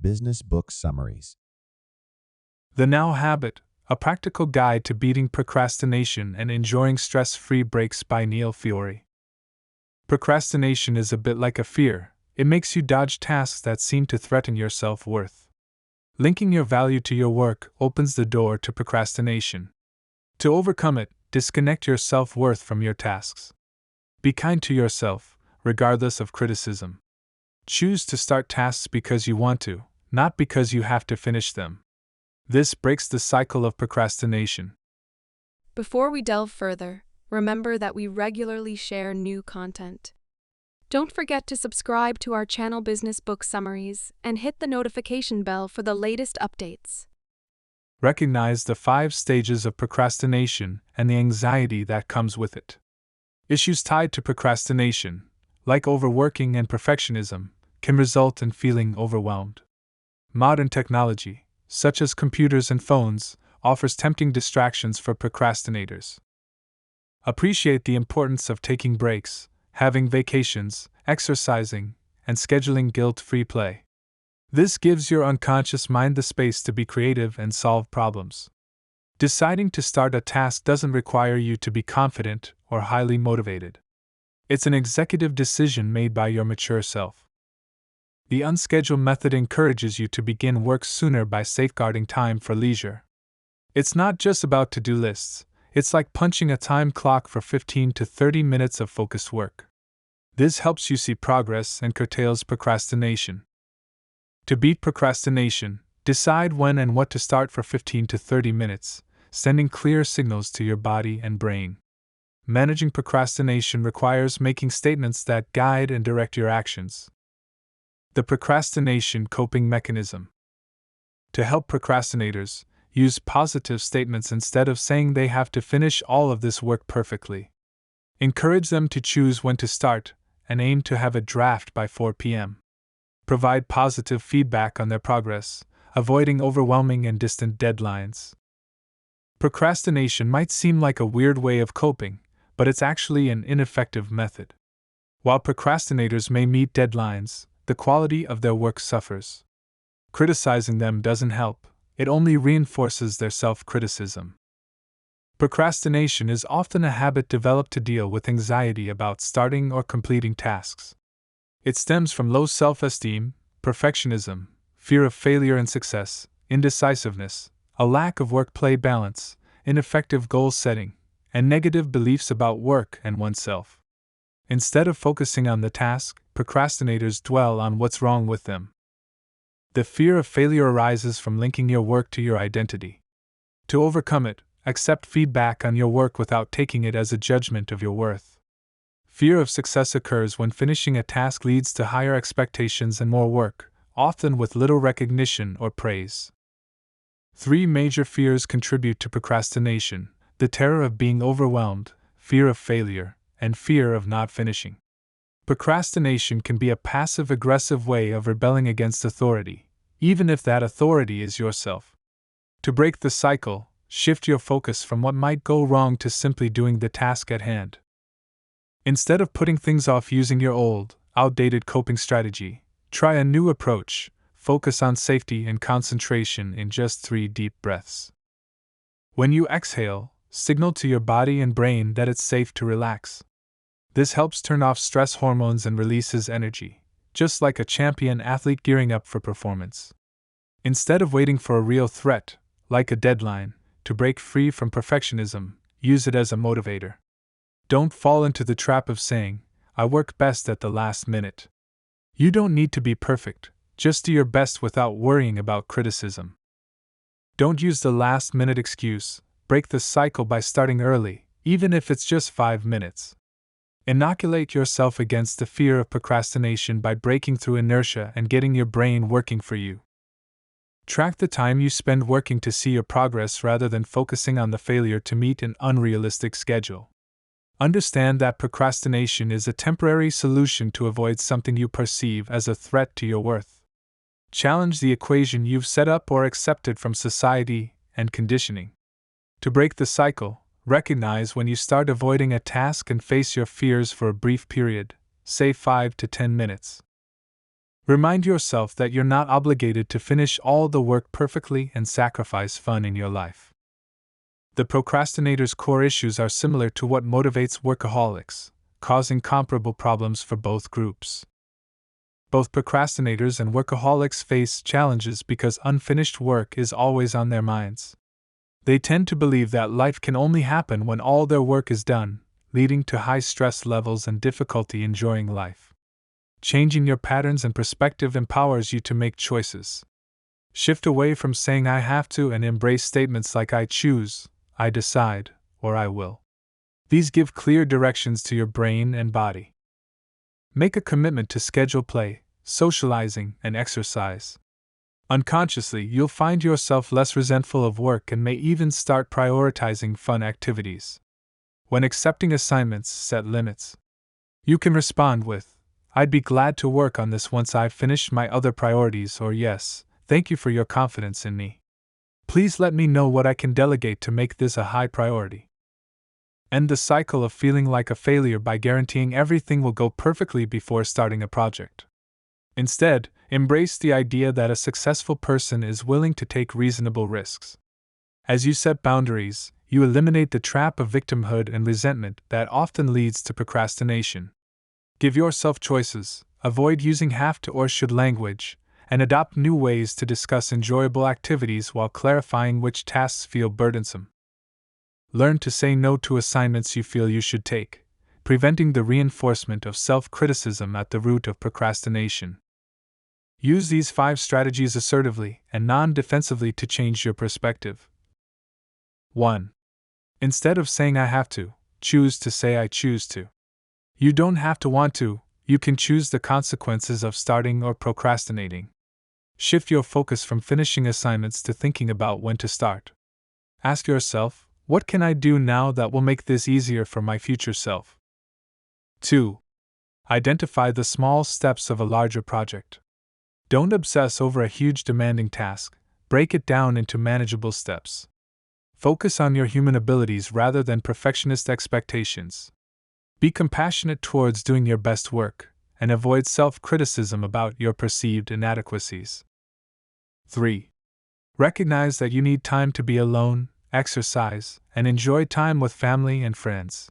Business Book Summaries. The Now Habit, A Practical Guide to Beating Procrastination and Enjoying Stress-Free Breaks by Neil Fiore. Procrastination is a bit like a fear. It makes you dodge tasks that seem to threaten your self-worth. Linking your value to your work opens the door to procrastination. To overcome it, disconnect your self-worth from your tasks. Be kind to yourself, regardless of criticism. Choose to start tasks because you want to, not because you have to finish them. This breaks the cycle of procrastination. Before we delve further, remember that we regularly share new content. Don't forget to subscribe to our channel Business Book Summaries and hit the notification bell for the latest updates. Recognize the 5 stages of procrastination and the anxiety that comes with it. Issues tied to procrastination, like overworking and perfectionism, can result in feeling overwhelmed. Modern technology, such as computers and phones, offers tempting distractions for procrastinators. Appreciate the importance of taking breaks, having vacations, exercising, and scheduling guilt-free play. This gives your unconscious mind the space to be creative and solve problems. Deciding to start a task doesn't require you to be confident or highly motivated. It's an executive decision made by your mature self. The unscheduled method encourages you to begin work sooner by safeguarding time for leisure. It's not just about to-do lists, it's like punching a time clock for 15 to 30 minutes of focused work. This helps you see progress and curtails procrastination. To beat procrastination, decide when and what to start for 15 to 30 minutes, sending clear signals to your body and brain. Managing procrastination requires making statements that guide and direct your actions. The procrastination coping mechanism. To help procrastinators, use positive statements instead of saying they have to finish all of this work perfectly. Encourage them to choose when to start and aim to have a draft by 4 p.m. Provide positive feedback on their progress, avoiding overwhelming and distant deadlines. Procrastination might seem like a weird way of coping, but it's actually an ineffective method. While procrastinators may meet deadlines, the quality of their work suffers. Criticizing them doesn't help, it only reinforces their self-criticism. Procrastination is often a habit developed to deal with anxiety about starting or completing tasks. It stems from low self-esteem, perfectionism, fear of failure and success, indecisiveness, a lack of work-play balance, ineffective goal setting, and negative beliefs about work and oneself. Instead of focusing on the task, procrastinators dwell on what's wrong with them. The fear of failure arises from linking your work to your identity. To overcome it, accept feedback on your work without taking it as a judgment of your worth. Fear of success occurs when finishing a task leads to higher expectations and more work, often with little recognition or praise. 3 major fears contribute to procrastination: the terror of being overwhelmed, fear of failure, and fear of not finishing. Procrastination can be a passive-aggressive way of rebelling against authority, even if that authority is yourself. To break the cycle, shift your focus from what might go wrong to simply doing the task at hand. Instead of putting things off using your old, outdated coping strategy, try a new approach. Focus on safety and concentration in just 3 deep breaths. When you exhale, signal to your body and brain that it's safe to relax. This helps turn off stress hormones and releases energy, just like a champion athlete gearing up for performance. Instead of waiting for a real threat, like a deadline, to break free from perfectionism, use it as a motivator. Don't fall into the trap of saying, "I work best at the last minute." You don't need to be perfect, just do your best without worrying about criticism. Don't use the last-minute excuse, break the cycle by starting early, even if it's just 5 minutes. Inoculate yourself against the fear of procrastination by breaking through inertia and getting your brain working for you. Track the time you spend working to see your progress rather than focusing on the failure to meet an unrealistic schedule. Understand that procrastination is a temporary solution to avoid something you perceive as a threat to your worth. Challenge the equation you've set up or accepted from society and conditioning. To break the cycle, recognize when you start avoiding a task and face your fears for a brief period, say 5 to 10 minutes. Remind yourself that you're not obligated to finish all the work perfectly and sacrifice fun in your life. The procrastinator's core issues are similar to what motivates workaholics, causing comparable problems for both groups. Both procrastinators and workaholics face challenges because unfinished work is always on their minds. They tend to believe that life can only happen when all their work is done, leading to high stress levels and difficulty enjoying life. Changing your patterns and perspective empowers you to make choices. Shift away from saying I have to and embrace statements like I choose, I decide, or I will. These give clear directions to your brain and body. Make a commitment to schedule play, socializing, and exercise. Unconsciously, you'll find yourself less resentful of work and may even start prioritizing fun activities. When accepting assignments, set limits. You can respond with, I'd be glad to work on this once I've finished my other priorities, or yes, thank you for your confidence in me. Please let me know what I can delegate to make this a high priority. End the cycle of feeling like a failure by guaranteeing everything will go perfectly before starting a project. Instead, embrace the idea that a successful person is willing to take reasonable risks. As you set boundaries, you eliminate the trap of victimhood and resentment that often leads to procrastination. Give yourself choices, avoid using have to or should language, and adopt new ways to discuss enjoyable activities while clarifying which tasks feel burdensome. Learn to say no to assignments you feel you should take, preventing the reinforcement of self-criticism at the root of procrastination. Use these 5 strategies assertively and non-defensively to change your perspective. 1. Instead of saying I have to, choose to say I choose to. You don't have to want to, you can choose the consequences of starting or procrastinating. Shift your focus from finishing assignments to thinking about when to start. Ask yourself, what can I do now that will make this easier for my future self? 2. Identify the small steps of a larger project. Don't obsess over a huge demanding task, break it down into manageable steps. Focus on your human abilities rather than perfectionist expectations. Be compassionate towards doing your best work, and avoid self-criticism about your perceived inadequacies. 3. Recognize that you need time to be alone, exercise, and enjoy time with family and friends.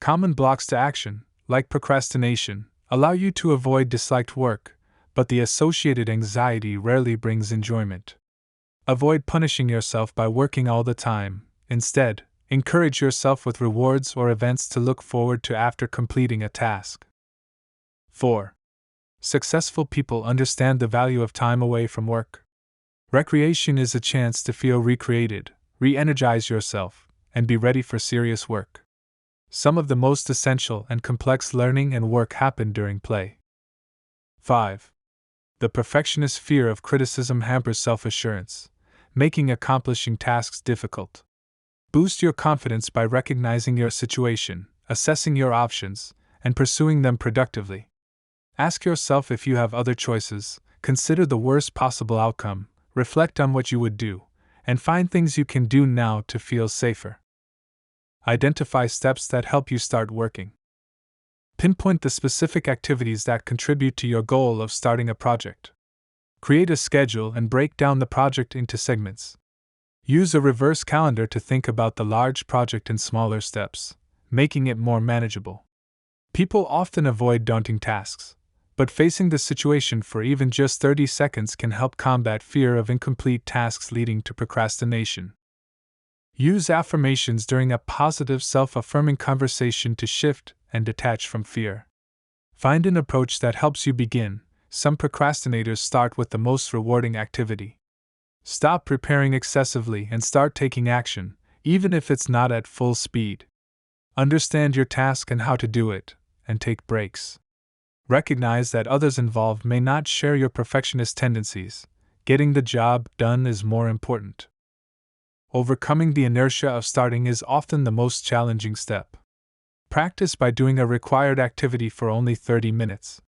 Common blocks to action, like procrastination, allow you to avoid disliked work, but the associated anxiety rarely brings enjoyment. Avoid punishing yourself by working all the time. Instead, encourage yourself with rewards or events to look forward to after completing a task. 4. Successful people understand the value of time away from work. Recreation is a chance to feel recreated, re-energize yourself, and be ready for serious work. Some of the most essential and complex learning and work happen during play. 5. The perfectionist fear of criticism hampers self-assurance, making accomplishing tasks difficult. Boost your confidence by recognizing your situation, assessing your options, and pursuing them productively. Ask yourself if you have other choices, consider the worst possible outcome, reflect on what you would do, and find things you can do now to feel safer. Identify steps that help you start working. Pinpoint the specific activities that contribute to your goal of starting a project. Create a schedule and break down the project into segments. Use a reverse calendar to think about the large project in smaller steps, making it more manageable. People often avoid daunting tasks, but facing the situation for even just 30 seconds can help combat fear of incomplete tasks leading to procrastination. Use affirmations during a positive self-affirming conversation to shift and detach from fear. Find an approach that helps you begin. Some procrastinators start with the most rewarding activity. Stop preparing excessively and start taking action, even if it's not at full speed. Understand your task and how to do it, and take breaks. Recognize that others involved may not share your perfectionist tendencies. Getting the job done is more important. Overcoming the inertia of starting is often the most challenging step. Practice by doing a required activity for only 30 minutes.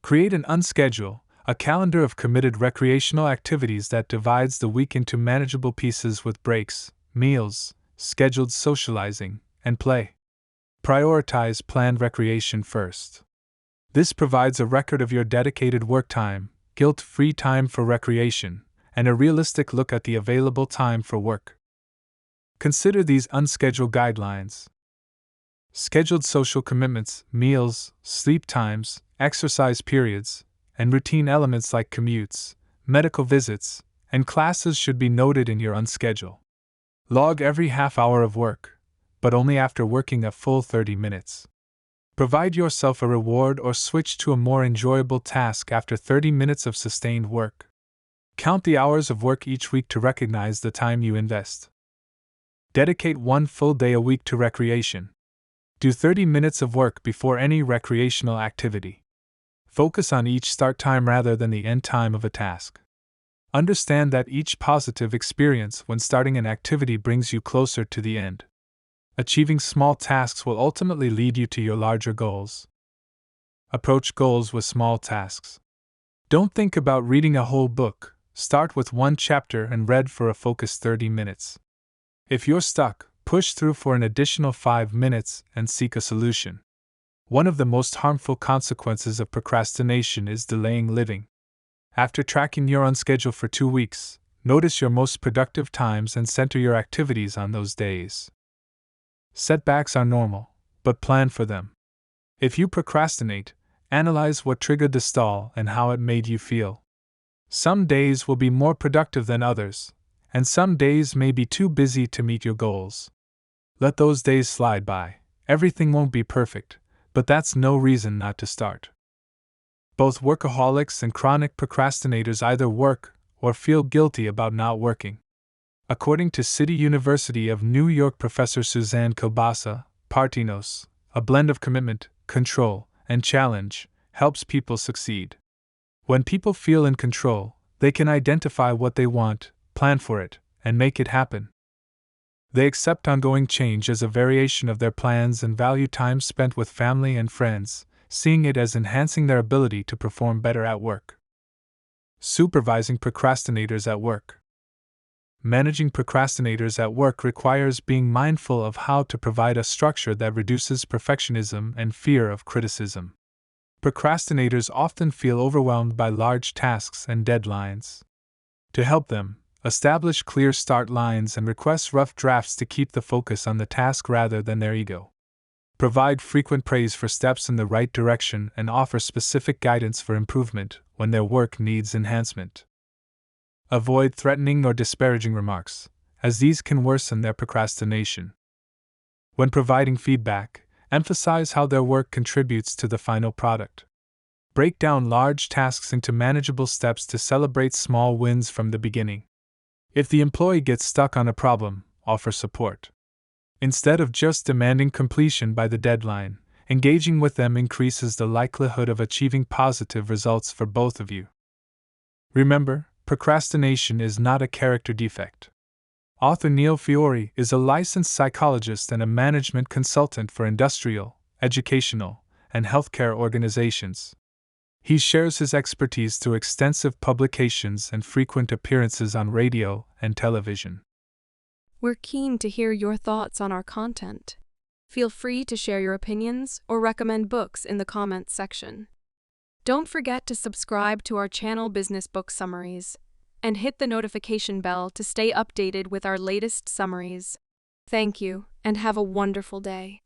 Create an unschedule, a calendar of committed recreational activities that divides the week into manageable pieces with breaks, meals, scheduled socializing, and play. Prioritize planned recreation first. This provides a record of your dedicated work time, guilt-free time for recreation, and a realistic look at the available time for work. Consider these unscheduled guidelines. Scheduled social commitments, meals, sleep times, exercise periods, and routine elements like commutes, medical visits, and classes should be noted in your unschedule. Log every half hour of work, but only after working a full 30 minutes. Provide yourself a reward or switch to a more enjoyable task after 30 minutes of sustained work. Count the hours of work each week to recognize the time you invest. Dedicate one full day a week to recreation. Do 30 minutes of work before any recreational activity. Focus on each start time rather than the end time of a task. Understand that each positive experience when starting an activity brings you closer to the end. Achieving small tasks will ultimately lead you to your larger goals. Approach goals with small tasks. Don't think about reading a whole book, start with one chapter and read for a focused 30 minutes. If you're stuck, push through for an additional 5 minutes and seek a solution. One of the most harmful consequences of procrastination is delaying living. After tracking your schedule for 2 weeks, notice your most productive times and center your activities on those days. Setbacks are normal, but plan for them. If you procrastinate, analyze what triggered the stall and how it made you feel. Some days will be more productive than others, and some days may be too busy to meet your goals. Let those days slide by. Everything won't be perfect, but that's no reason not to start. Both workaholics and chronic procrastinators either work or feel guilty about not working. According to City University of New York professor Suzanne Kilbasa, Partinos, a blend of commitment, control, and challenge helps people succeed. When people feel in control, they can identify what they want, plan for it, and make it happen. They accept ongoing change as a variation of their plans and value time spent with family and friends, seeing it as enhancing their ability to perform better at work. Supervising procrastinators at work. Managing procrastinators at work requires being mindful of how to provide a structure that reduces perfectionism and fear of criticism. Procrastinators often feel overwhelmed by large tasks and deadlines. To help them, establish clear start lines and request rough drafts to keep the focus on the task rather than their ego. Provide frequent praise for steps in the right direction and offer specific guidance for improvement when their work needs enhancement. Avoid threatening or disparaging remarks, as these can worsen their procrastination. When providing feedback, emphasize how their work contributes to the final product. Break down large tasks into manageable steps to celebrate small wins from the beginning. If the employee gets stuck on a problem, offer support. Instead of just demanding completion by the deadline, engaging with them increases the likelihood of achieving positive results for both of you. Remember, procrastination is not a character defect. Author Neil Fiore is a licensed psychologist and a management consultant for industrial, educational, and healthcare organizations. He shares his expertise through extensive publications and frequent appearances on radio and television. We're keen to hear your thoughts on our content. Feel free to share your opinions or recommend books in the comments section. Don't forget to subscribe to our channel Business Book Summaries and hit the notification bell to stay updated with our latest summaries. Thank you, and have a wonderful day.